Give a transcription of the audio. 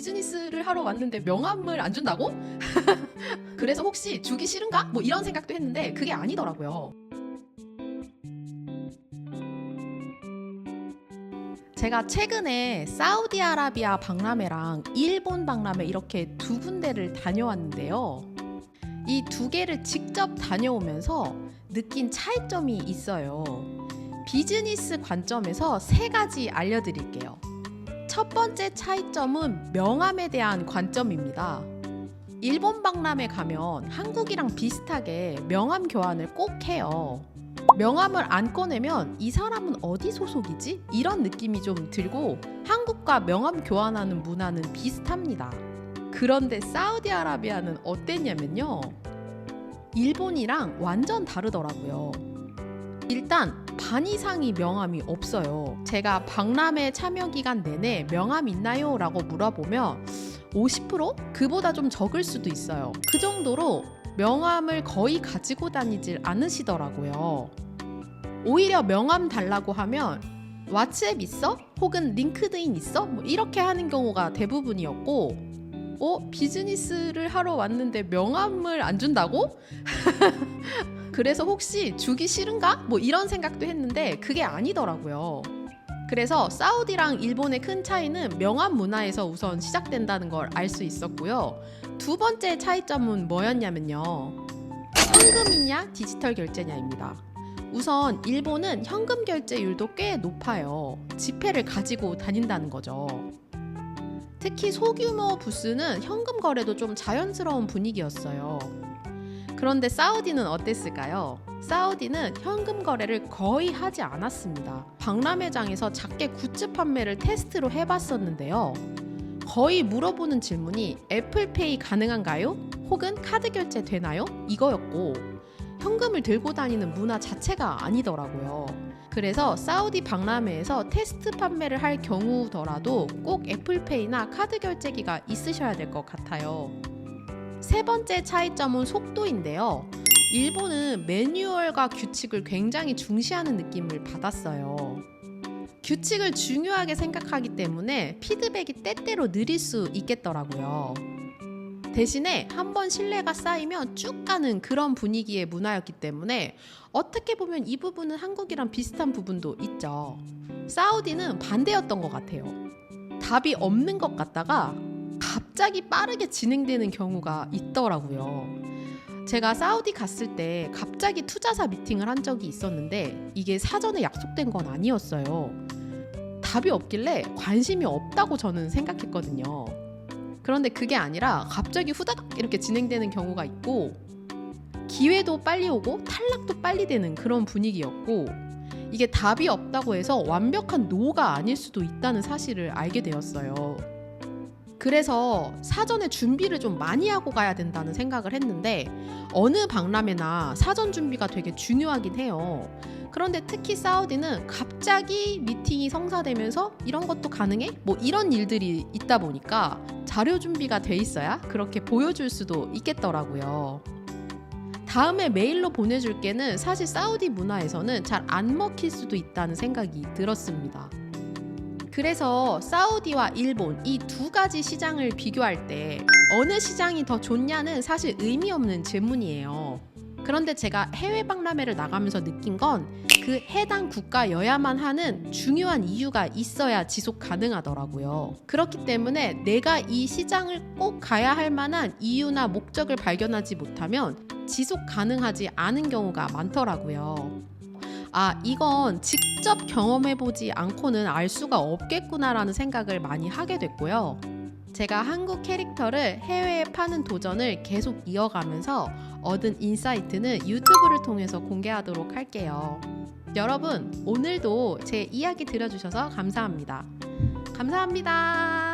비즈니스를 하러 왔는데 명함을 안 준다고? 그래서 혹시 주기 싫은가? 뭐 이런 생각도 했는데 그게 아니더라고요. 제가 최근에 사우디아라비아 박람회랑 일본 박람회 이렇게 두 군데를 다녀왔는데요. 이 두 개를 직접 다녀오면서 느낀 차이점이 있어요. 비즈니스 관점에서 세 가지 알려드릴게요. 첫 번째 차이점은 명함에 대한 관점입니다. 일본 박람회 가면 한국이랑 비슷하게 명함 교환을 꼭 해요. 명함을 안 꺼내면 이 사람은 어디 소속이지? 이런 느낌이 좀 들고 한국과 명함 교환하는 문화는 비슷합니다. 그런데 사우디아라비아는 어땠냐면요. 일본이랑 완전 다르더라고요. 일단 반 이상이 명함이 없어요. 제가 박람회 참여 기간 내내 명함 있나요? 라고 물어보면 50%? 그보다 좀 적을 수도 있어요. 그 정도로 명함을 거의 가지고 다니질 않으시더라고요. 오히려 명함 달라고 하면 왓츠앱 있어? 혹은 링크드인 있어? 뭐 이렇게 하는 경우가 대부분이었고 비즈니스를 하러 왔는데 명함을 안 준다고? 그래서 혹시 주기 싫은가? 뭐 이런 생각도 했는데 그게 아니더라고요. 그래서 사우디랑 일본의 큰 차이는 명함 문화에서 우선 시작된다는 걸 알 수 있었고요. 두 번째 차이점은 뭐였냐면요. 현금이냐 디지털 결제냐입니다. 우선 일본은 현금 결제율도 꽤 높아요. 지폐를 가지고 다닌다는 거죠. 특히 소규모 부스는 현금 거래도 좀 자연스러운 분위기였어요. 그런데 사우디는 어땠을까요? 사우디는 현금 거래를 거의 하지 않았습니다. 박람회장에서 작게 굿즈 판매를 테스트로 해봤었는데요. 거의 물어보는 질문이 애플페이 가능한가요? 혹은 카드 결제 되나요? 이거였고 현금을 들고 다니는 문화 자체가 아니더라고요. 그래서 사우디 박람회에서 테스트 판매를 할 경우더라도 꼭 애플페이나 카드 결제기가 있으셔야 될 것 같아요. 세 번째 차이점은 속도인데요. 일본은 매뉴얼과 규칙을 굉장히 중시하는 느낌을 받았어요. 규칙을 중요하게 생각하기 때문에 피드백이 때때로 느릴 수 있겠더라고요. 대신에 한번 신뢰가 쌓이면 쭉 가는 그런 분위기의 문화였기 때문에 어떻게 보면 이 부분은 한국이랑 비슷한 부분도 있죠. 사우디는 반대였던 것 같아요. 답이 없는 것 같다가 갑자기 빠르게 진행되는 경우가 있더라고요. 제가 사우디 갔을 때 갑자기 투자사 미팅을 한 적이 있었는데 이게 사전에 약속된 건 아니었어요. 답이 없길래 관심이 없다고 저는 생각했거든요. 그런데 그게 아니라 갑자기 후다닥 이렇게 진행되는 경우가 있고 기회도 빨리 오고 탈락도 빨리 되는 그런 분위기였고 이게 답이 없다고 해서 완벽한 노가 아닐 수도 있다는 사실을 알게 되었어요. 그래서 사전에 준비를 좀 많이 하고 가야 된다는 생각을 했는데 어느 박람회나 사전 준비가 되게 중요하긴 해요. 그런데 특히 사우디는 갑자기 미팅이 성사되면서 이런 것도 가능해? 뭐 이런 일들이 있다 보니까 자료 준비가 돼 있어야 그렇게 보여줄 수도 있겠더라고요. 다음에 메일로 보내줄게는 사실 사우디 문화에서는 잘 안 먹힐 수도 있다는 생각이 들었습니다. 그래서 사우디와 일본 이 두 가지 시장을 비교할 때 어느 시장이 더 좋냐는 사실 의미 없는 질문이에요. 그런데 제가 해외 박람회를 나가면서 느낀 건 그 해당 국가여야만 하는 중요한 이유가 있어야 지속 가능하더라고요. 그렇기 때문에 내가 이 시장을 꼭 가야 할 만한 이유나 목적을 발견하지 못하면 지속 가능하지 않은 경우가 많더라고요. 이건 직접 경험해보지 않고는 알 수가 없겠구나라는 생각을 많이 하게 됐고요. 제가 한국 캐릭터를 해외에 파는 도전을 계속 이어가면서 얻은 인사이트는 유튜브를 통해서 공개하도록 할게요. 여러분, 오늘도 제 이야기 들어주셔서 감사합니다. 감사합니다.